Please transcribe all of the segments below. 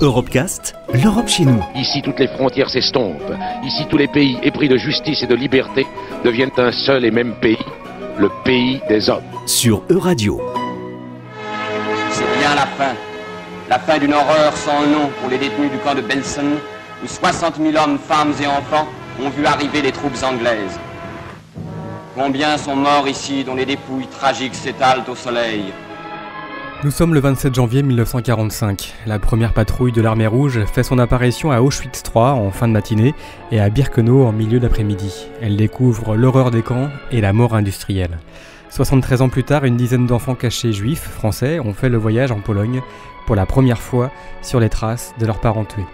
Europecast, l'Europe chez nous. Ici, toutes les frontières s'estompent. Ici, tous les pays épris de justice et de liberté deviennent un seul et même pays, le pays des hommes. Sur Euradio. C'est bien la fin d'une horreur sans nom pour les détenus du camp de Belsen, où 60 000 hommes, femmes et enfants ont vu arriver les troupes anglaises. Combien sont morts ici, dont les dépouilles tragiques s'étalent au soleil? Nous sommes le 27 janvier 1945. La première patrouille de l'armée rouge fait son apparition à Auschwitz III en fin de matinée et à Birkenau en milieu d'après-midi. Elle découvre l'horreur des camps et la mort industrielle. 73 ans plus tard, une dizaine d'enfants cachés juifs français ont fait le voyage en Pologne pour la première fois sur les traces de leurs parents tués.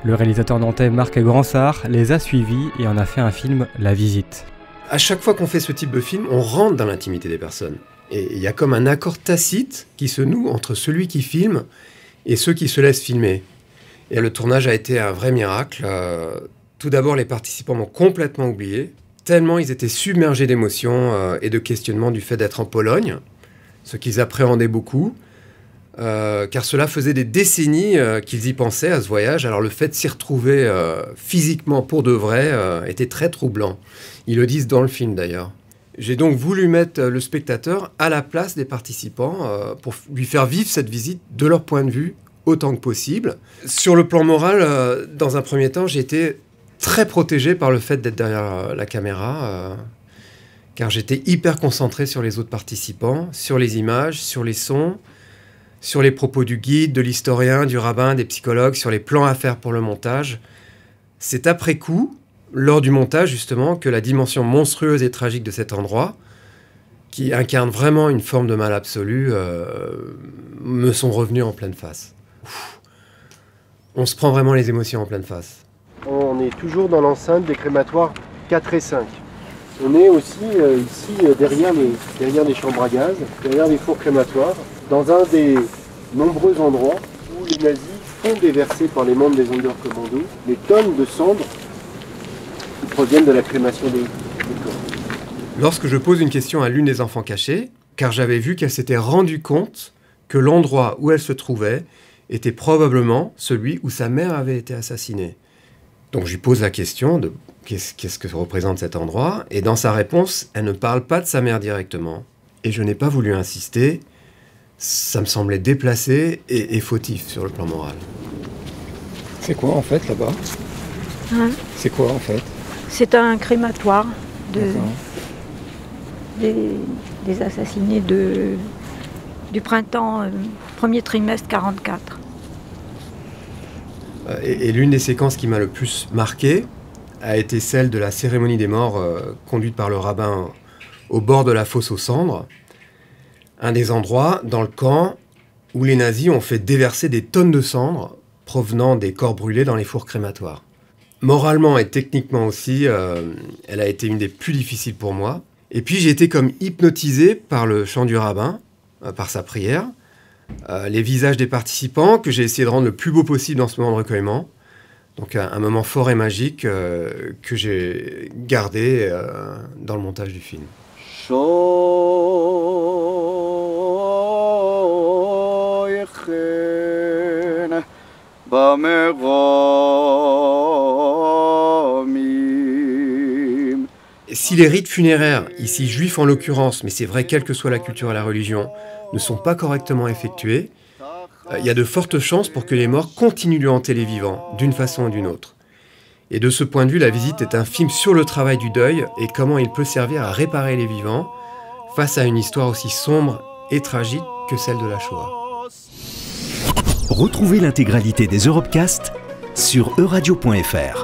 Le réalisateur nantais Marc Gransart les a suivis et en a fait un film, La Visite. À chaque fois qu'on fait ce type de film, on rentre dans l'intimité des personnes. Et il y a comme un accord tacite qui se noue entre celui qui filme et ceux qui se laissent filmer. Et le tournage a été un vrai miracle. Tout d'abord, les participants m'ont complètement oublié, tellement ils étaient submergés d'émotions et de questionnements du fait d'être en Pologne, ce qu'ils appréhendaient beaucoup, car cela faisait des décennies qu'ils y pensaient à ce voyage. Alors le fait de s'y retrouver physiquement pour de vrai était très troublant. Ils le disent dans le film d'ailleurs. J'ai donc voulu mettre le spectateur à la place des participants pour lui faire vivre cette visite de leur point de vue autant que possible. Sur le plan moral, dans un premier temps, j'ai été très protégé par le fait d'être derrière la caméra, car j'étais hyper concentré sur les autres participants, sur les images, sur les sons, sur les propos du guide, de l'historien, du rabbin, des psychologues, sur les plans à faire pour le montage. C'est après coup, lors du montage justement, que la dimension monstrueuse et tragique de cet endroit, qui incarne vraiment une forme de mal absolu, me sont revenus en pleine face. On se prend vraiment les émotions en pleine face. On est toujours dans l'enceinte des crématoires 4 et 5. On est aussi ici derrière les chambres à gaz, derrière les fours crématoires, dans un des nombreux endroits où les nazis font déverser par les membres des Sonderkommando les tonnes de cendres qui proviennent de la crémation des corps. Lorsque je pose une question à l'une des enfants cachés, car j'avais vu qu'elle s'était rendue compte que l'endroit où elle se trouvait était probablement celui où sa mère avait été assassinée. Donc je lui pose la question de qu'est-ce que représente cet endroit, et dans sa réponse, elle ne parle pas de sa mère directement. Et je n'ai pas voulu insister, ça me semblait déplacé et fautif sur le plan moral. C'est quoi en fait là-bas? C'est quoi en fait? C'est un crématoire des assassinés du printemps, premier trimestre 44. Et l'une des séquences qui m'a le plus marqué a été celle de la cérémonie des morts conduite par le rabbin au bord de la fosse aux cendres, un des endroits dans le camp où les nazis ont fait déverser des tonnes de cendres provenant des corps brûlés dans les fours crématoires. Moralement et techniquement aussi, elle a été une des plus difficiles pour moi. Et puis j'ai été comme hypnotisé par le chant du rabbin, par sa prière, les visages des participants que j'ai essayé de rendre le plus beau possible dans ce moment de recueillement. Donc un moment fort et magique que j'ai gardé dans le montage du film. Et si les rites funéraires, ici juifs en l'occurrence, mais c'est vrai quelle que soit la culture et la religion, ne sont pas correctement effectués, il y a de fortes chances pour que les morts continuent de hanter les vivants, d'une façon ou d'une autre. Et de ce point de vue, La Visite est un film sur le travail du deuil et comment il peut servir à réparer les vivants face à une histoire aussi sombre et tragique que celle de la Shoah. Retrouvez l'intégralité des Europecast sur euradio.fr.